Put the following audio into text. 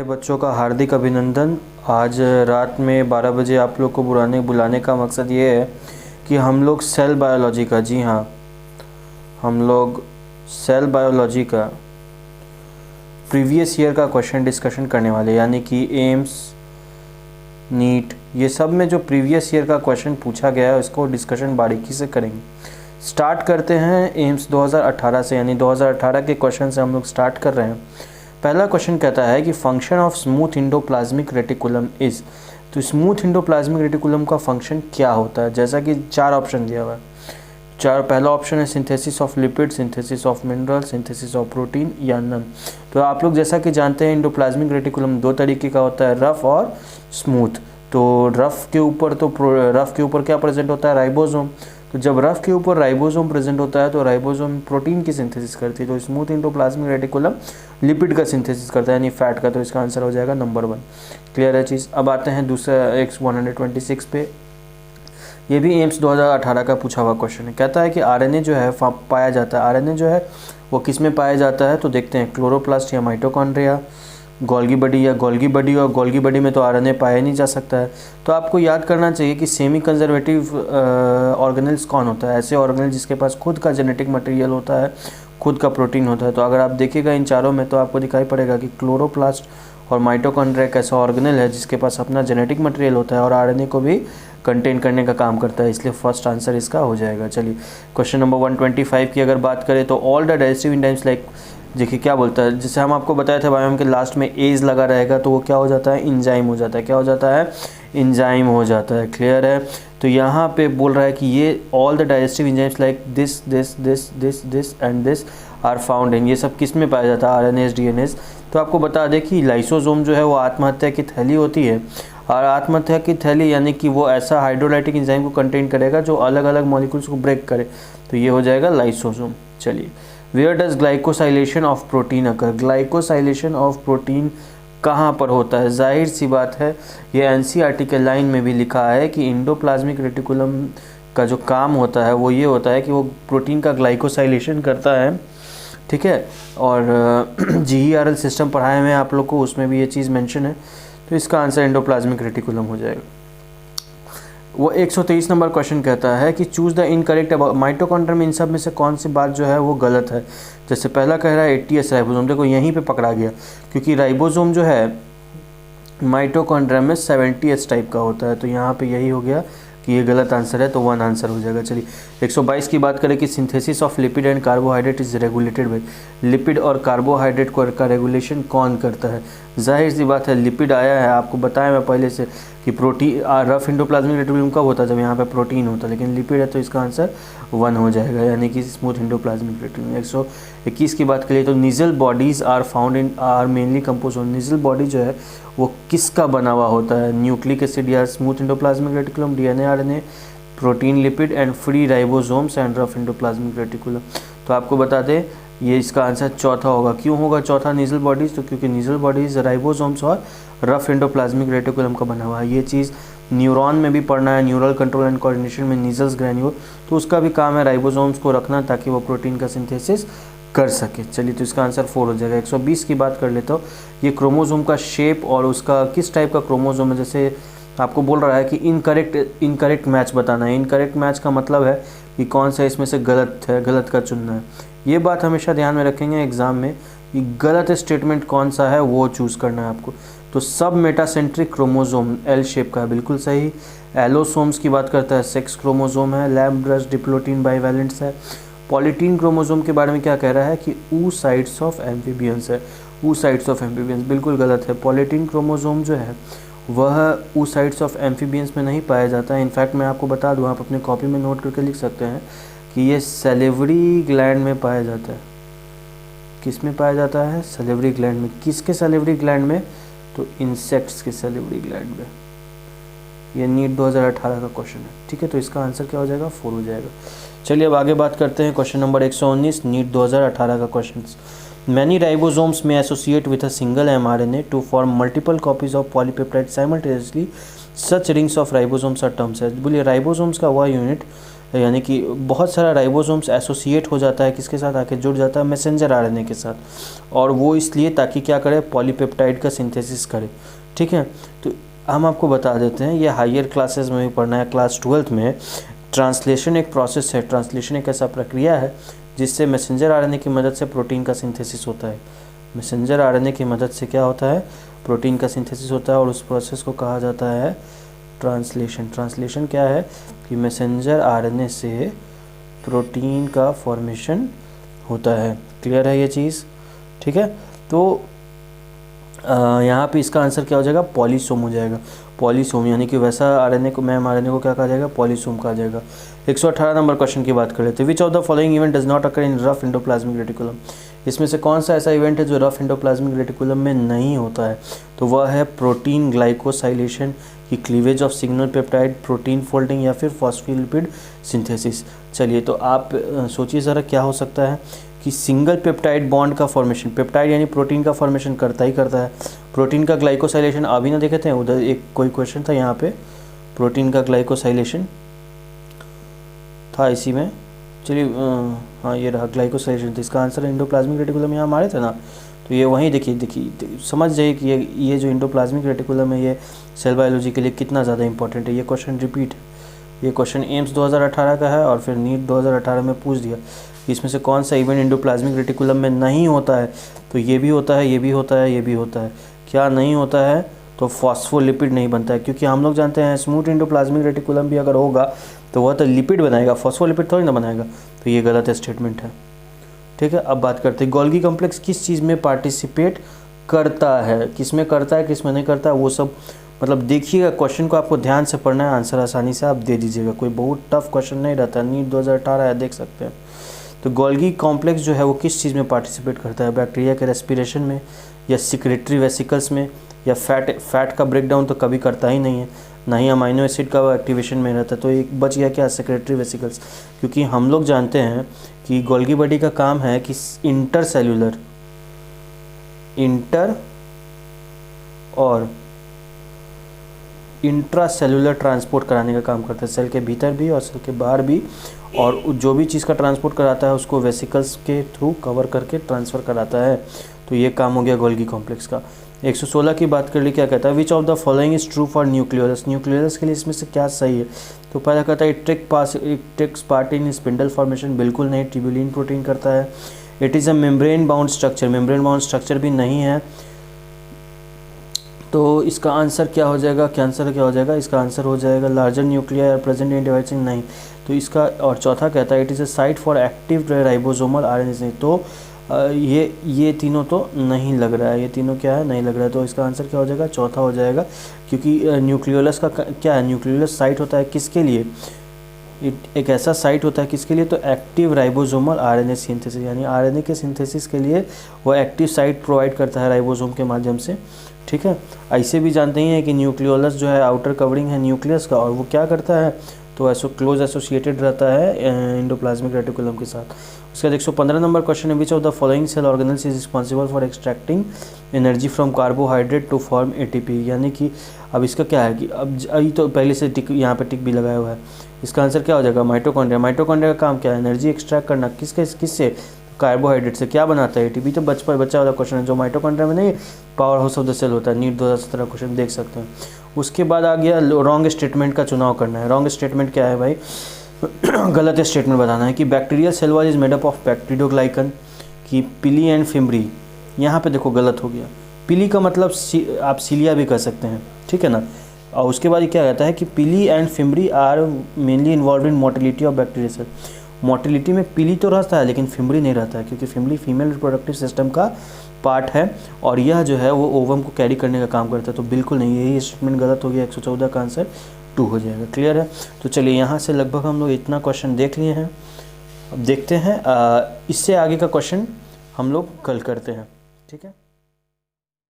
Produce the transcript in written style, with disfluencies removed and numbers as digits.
बच्चों का हार्दिक अभिनंदन। आज रात में 12 बजे आप लोग को बुलाने का मकसद ये है कि हम लोग सेल बायोलॉजी का, जी हाँ, हम लोग सेल बायोलॉजी का प्रीवियस ईयर का क्वेश्चन डिस्कशन करने वाले, यानी कि एम्स, नीट, ये सब में जो प्रीवियस ईयर का क्वेश्चन पूछा गया है उसको डिस्कशन बारीकी से करेंगे। स्टार्ट करते हैं एम्स 2018 से, यानी 2018 के क्वेश्चन से हम लोग स्टार्ट कर रहे हैं। पहला क्वेश्चन कहता है कि function of smooth endoplasmic reticulum is. तो स्मूथ इंडोप्लाज्मिक रेटिकुलम का फंक्शन क्या होता है, जैसा कि 4 ऑप्शन दिया हुआ है। पहला ऑप्शन है synthesis of lipid, synthesis of mineral, synthesis of protein या नन। तो आप लोग जैसा कि जानते हैं इंडोप्लाज्मिक रेटिकुलम 2 तरीके का होता है, रफ और स्मूथ। तो रफ के ऊपर क्या प्रेजेंट होता है, राइबोसोम। तो जब रफ के ऊपर राइबोसोम प्रेजेंट होता है तो राइबोसोम प्रोटीन की सिंथेसिस करती है। तो स्मूथ इंडोप्लाज्मिक रेटिकुलम लिपिड का सिंथेसिस करता है, यानी फैट का। तो इसका आंसर हो जाएगा नंबर 1। क्लियर है चीज़। अब आते हैं दूसरा X126 पे। ये भी एम्स 2018 का पूछा हुआ क्वेश्चन है। कहता है कि आरएनए जो है पाया जाता है, आरएनए जो है वो किस में पाया जाता है। तो देखते हैं, क्लोरोप्लास्ट या माइटोकॉन्ड्रिया, गोल्गी बॉडी या गोल्गी बॉडी। और गोल्गी बॉडी में तो आरएनए पाया नहीं जा सकता है। तो आपको याद करना चाहिए कि सेमी कंजर्वेटिव ऑर्गेनल्स कौन होता है। ऐसे ऑर्गेनल जिसके पास खुद का जेनेटिक मटेरियल होता है, खुद का प्रोटीन होता है। तो अगर आप देखिएगा इन चारों में तो आपको दिखाई पड़ेगा कि क्लोरोप्लास्ट और माइटोकॉन्ड्रिया एक ऐसा ऑर्गेनल है जिसके पास अपना जेनेटिक मटेरियल होता है और आरएनए को भी कंटेन करने का काम करता है, इसलिए फर्स्ट आंसर इसका हो जाएगा। चलिए क्वेश्चन नंबर 125 की अगर बात करें तो all the digestive enzymes like, देखिए क्या बोलता है, जैसे हम आपको बताया था बायोम के लास्ट में एज लगा रहेगा तो वो क्या हो जाता है, इंजाइम हो जाता है। क्या हो जाता है, इंजाइम हो जाता है। क्लियर है। तो यहाँ पे बोल रहा है कि ये all the digestive enzymes like this this this this this and this are found in, ये सब किस में पाया जाता है, आरएनएस, डीएनएस। तो आपको बता दें कि लाइसोसोम जो है वो आत्महत्या की थैली होती है, और आत्महत्या की थैली यानी कि वो ऐसा हाइड्रोलाइटिक एंजाइम को कंटेन करेगा जो अलग अलग मॉलिक्यूल्स को ब्रेक करे। तो ये हो जाएगा लाइसोसोम। चलिए, where does glycosylation of protein occur. Glycosylation of protein कहाँ पर होता है। जाहिर सी बात है, ये एनसीईआरटी के लाइन में भी लिखा है कि इंडोप्लाज्मिक रेटिकुलम का जो काम होता है वो ये होता है कि वो प्रोटीन का ग्लाइकोसाइलेशन करता है। ठीक है। और जीईआरएल सिस्टम पढ़ाए हुए हैं आप लोग को, उसमें भी ये चीज़ मेंशन है। तो इसका आंसर एंडोप्लाज्मिक रेटिकुलम हो जाएगा। वो 123 नंबर क्वेश्चन कहता है कि choose the incorrect about mitochondria में इन सब में से कौन सी बात जो है वो गलत है। जैसे पहला कह रहा है 80S राइबोसोम, देखो यहीं पे पकड़ा गया, क्योंकि राइबोसोम जो है माइटोकॉन्ड्रिया में 70S टाइप का होता है। तो यहाँ पे यही हो गया कि ये गलत आंसर है, तो 1 आंसर हो जाएगा। चलिए 122 की बात करें कि synthesis of lipid and carbohydrate is regulated by. Lipid और कार्बोहाइड्रेट का रेगुलेशन कौन करता है। जाहिर सी बात है, लिपिड आया है, आपको बताया मैं पहले से कि प्रोटीन रफ इंडोप्लाज्मिक रेटिकुलम कब होता है, जब यहाँ पे प्रोटीन होता है, लेकिन लिपिड है तो इसका आंसर 1 हो जाएगा, यानी कि स्मूथ इंडोप्लाज्मिक रेटिकुलम। 121 की बात करिए तो Nissl bodies are found in are mainly composed on. Nissl body जो है वो किसका बना हुआ होता है, न्यूक्लिक एसिड या smooth endoplasmic reticulum, DNA, RNA, protein, lipid and free ribosomes and rough endoplasmic reticulum. तो आपको बता दें ये इसका आंसर चौथा होगा। क्यों होगा चौथा निजल बॉडीज, तो क्योंकि निजल बॉडीज राइबोसोम्स और रफ इंडोप्लाज्मिक रेटिकुलम का बना हुआ है। ये चीज़ न्यूरॉन में भी पढ़ना है, न्यूरल कंट्रोल एंड कोऑर्डिनेशन में निजल्स ग्रैन्यूल, तो उसका भी काम है राइबोसोम्स को रखना ताकि वो प्रोटीन का सिंथेसिस कर सके। चलिए तो इसका आंसर 4 हो जाएगा। 120 की बात कर लेता हूँ, ये क्रोमोसोम का शेप और उसका किस टाइप का क्रोमोसोम है। जैसे आपको बोल रहा है कि इनकरेक्ट मैच बताना है। इनकरेक्ट मैच का मतलब है कि कौन सा इसमें से गलत है, गलत का चुनना है। ये बात हमेशा ध्यान में रखेंगे एग्जाम में कि गलत स्टेटमेंट कौन सा है वो चूज़ करना है आपको। तो सब मेटासेंट्रिक क्रोमोसोम एल शेप का है, बिल्कुल सही। एलोसोम्स की बात करता है, सेक्स क्रोमोसोम है। लैब ब्रश डिप्लोटीन बाइवैलेंट्स है। पॉलीटीन क्रोमोसोम के बारे में क्या कह रहा है कि oocytes ऑफ एम्फीबियंस है। oocytes ऑफ एम्फीबियंस बिल्कुल गलत है। पॉलीटीन क्रोमोसोम जो है वह oocytes ऑफ एम्फीबियंस में नहीं पाया जाता है। इनफैक्ट मैं आपको बता दूं, आप अपने कॉपी में नोट करके लिख सकते हैं कि ये सैलिवरी ग्लैंड में पाया जाता है। किस में पाया जाता है, सैलिवरी ग्लैंड में। किसके सैलिवरी ग्लैंड में, तो इंसेक्ट्स के सैलिवरी ग्लैंड में। ये नीट 2018 का क्वेश्चन है। ठीक है, तो इसका आंसर क्या हो जाएगा, 4 हो जाएगा। चलिए अब आगे बात करते हैं क्वेश्चन नंबर 119 नीट 2018 का question. Many ribosomes may associate with a single mRNA to form multiple copies of polypeptide simultaneously such rings of ribosomes are termed है। बोलिए राइबोसोम्स का वह यूनिट यानी कि बहुत सारा राइबोसोम्स एसोसिएट हो जाता है, किसके साथ आके जुड़ जाता है, मैसेंजर आरएनए के साथ, और वो इसलिए ताकि क्या करे, पॉलीपेप्टाइड का सिंथेसिस करे। ठीक है, तो हम आपको बता देते हैं, ये हायर क्लासेस में भी पढ़ना है, क्लास 12th में। ट्रांसलेशन एक प्रोसेस है, ट्रांसलेशन एक ऐसा प्रक्रिया है जिससे मैसेंजर आरएनए की मदद से प्रोटीन का सिंथेसिस होता है। मैसेंजर आरएनए की मदद से क्या होता है, प्रोटीन का सिंथेसिस होता है, और उस प्रोसेस को कहा जाता है ट्रांसलेशन। ट्रांसलेशन क्या है कि मैसेंजर आरएनए से प्रोटीन का फॉर्मेशन होता है। क्लियर है ये चीज़? ठीक है, तो यहाँ पे इसका आंसर क्या हो जाएगा, पॉलीसोम हो जाएगा। पॉलीसोम यानी कि वैसा आरएनए को, मैम आरएनए को क्या कहा जाएगा, पॉलीसोम कहा जाएगा। 118 नंबर क्वेश्चन की बात कर लेते हैं। विच of the following event does not occur in rough endoplasmic reticulum? इसमें से कौन सा ऐसा इवेंट है जो रफ एंडोप्लाज्मिक रेटिकुलम में नहीं होता है? तो वह है प्रोटीन ग्लाइकोसाइलेशन की cleavage of signal peptide, protein folding, या फिर फॉस्फोलिपिड सिंथेसिस। चलिए, तो आप सोचिए ज़रा क्या हो सकता है कि सिंगल पेप्टाइड बॉन्ड का फॉर्मेशन, पेप्टाइड यानी प्रोटीन का फॉर्मेशन करता ही करता है, प्रोटीन का ग्लाइकोसाइलेशन अभी ना देखे थे, उधर एक कोई क्वेश्चन था यहाँ पे, प्रोटीन का ग्लाइकोसाइलेशन था इसी में। चलिए हाँ, ये रहा ग्लाइकोसाइलेशन, तो इसका आंसर एंडोप्लाज्मिक रेटिकुलम यहाँ मारे थे ना, तो ये वहीं देखिए समझ जाइए कि ये जो एंडोप्लाज्मिक रेटिकुलम है ये सेल बायोलॉजी के लिए कितना ज़्यादा इंपॉर्टेंट है। ये क्वेश्चन रिपीट है, ये क्वेश्चन एम्स 2018 का है और फिर नीट 2018 में पूछ दिया इसमें से कौन सा इवेंट एंडोप्लाज्मिक रेटिकुलम में नहीं होता है। तो ये भी होता है, ये भी होता है, ये भी होता है। क्या नहीं होता है? तो फॉस्फोलिपिड नहीं बनता है, क्योंकि हम लोग जानते हैं स्मूथ एंडोप्लाज्मिक रेटिकुलम भी अगर होगा तो वह तो लिपिड बनाएगा, फॉस्फोलिपिड थोड़ी ना बनाएगा। तो ये गलत स्टेटमेंट है। ठीक है, अब बात करते हैं गोल्गी कॉम्प्लेक्स किस चीज़ में पार्टिसिपेट करता है, किस में करता है, किस में नहीं करता है, वो सब मतलब देखिएगा। क्वेश्चन को आपको ध्यान से पढ़ना है, आंसर आसानी से आप दे दीजिएगा, कोई बहुत टफ क्वेश्चन नहीं रहता। नीट 2018 है, देख सकते हैं। तो गोल्गी कॉम्प्लेक्स जो है वो किस चीज़ में पार्टिसिपेट करता है, बैक्टीरिया के रेस्पिरेशन में, या सिक्रेटरी वेसिकल्स में, या फैट का ब्रेकडाउन तो कभी करता ही नहीं है, ना ही अमाइनो एसिड का एक्टिवेशन में रहता है। तो एक बच गया क्या, सेक्रेटरी वेसिकल्स, क्योंकि हम लोग जानते हैं कि गोल्गी बॉडी का काम है कि इंटर और इंट्रासेलुलर ट्रांसपोर्ट कराने का काम करता है, सेल के भीतर भी और सेल के बाहर भी, और जो भी चीज़ का ट्रांसपोर्ट कराता है उसको वेसिकल्स के थ्रू कवर करके ट्रांसफ़र कराता है। तो ये काम हो गया गोल्गी कॉम्प्लेक्स का। 116 की बात कर ली, क्या कहता है, which of the following is true for nucleolus? Nucleolus के लिए इसमें से क्या सही है? तो पहला कहता है it takes part in spindle formation, बिल्कुल नहीं, ट्यूबुलिन प्रोटीन करता है। It is a membrane bound structure, membrane bound structure भी नहीं है। तो इसका आंसर क्या हो जाएगा, इसका आंसर हो जाएगा larger nucleoli present in dividing, नहीं। तो इसका, और चौथा कहता है it is a site for active ribosomal RNA, तो ये तीनों तो नहीं लग रहा है, ये तीनों क्या है, नहीं लग रहा है। तो इसका आंसर क्या हो जाएगा, चौथा हो जाएगा, क्योंकि न्यूक्लियोलस का क्या है, न्यूक्लियोलस साइट होता है किसके लिए, एक ऐसा साइट होता है किसके लिए, तो एक्टिव राइबोसोमल आरएनए सिंथेसिस, यानी आरएनए के सिंथेसिस के लिए वो एक्टिव साइट प्रोवाइड करता है राइबोसोम के माध्यम से। ठीक है, ऐसे भी जानते ही हैं कि न्यूक्लियोलस जो है आउटर कवरिंग है न्यूक्लियस का, और वो क्या करता है, तो ऐसो क्लोज एसोसिएटेड रहता है एंडोप्लाज्मिक रेटिकुलम के साथ। उसका 115 नंबर क्वेश्चन है, which of the following cell organelles is responsible for extracting energy from carbohydrate to form ATP? यानी कि अब इसका क्या है कि अब अभी तो पहले से टिक, यहाँ पे टिक भी लगाया हुआ है। इसका आंसर क्या हो जाएगा, माइटोकॉन्ड्रिया। माइटोकॉन्ड्रिया का काम क्या है, एनर्जी एक्सट्रैक्ट करना, किससे, कार्बोहाइड्रेट से। क्या बनाता है एटीपी? तो बच्चा वाला क्वेश्चन है, जो माइटोकॉन्ड्रिया में नहीं powerhouse of the cell होता है, नीट 2017 क्वेश्चन देख सकते हैं। उसके बाद आ गया रॉन्ग स्टेटमेंट का चुनाव करना है। रॉन्ग स्टेटमेंट क्या है भाई, गलत स्टेटमेंट बताना है कि bacterial cell wall is made up of peptidoglycan, कि पिली एंड फिम्ब्री। यहाँ पे देखो गलत हो गया, पिली का मतलब आप सीलिया भी कह सकते हैं, ठीक है ना। और उसके बाद क्या कहता है कि pili and fimbriae are mainly involved in motility of bacteria cell. Motility में पिली तो रहता है लेकिन फिम्ब्री नहीं रहता है, क्योंकि फिम्ब्री फीमेल रिप्रोडक्टिव सिस्टम का पार्ट है, और यह जो है वो ओवम को कैरी करने का काम करता है। तो बिल्कुल नहीं, यही स्टेटमेंट गलत हो गया। 114 का आंसर 2 हो जाएगा। क्लियर है? तो चलिए यहाँ से लगभग हम लोग इतना क्वेश्चन देख लिए हैं। अब देखते हैं इससे आगे का क्वेश्चन हम लोग कल करते हैं, ठीक है।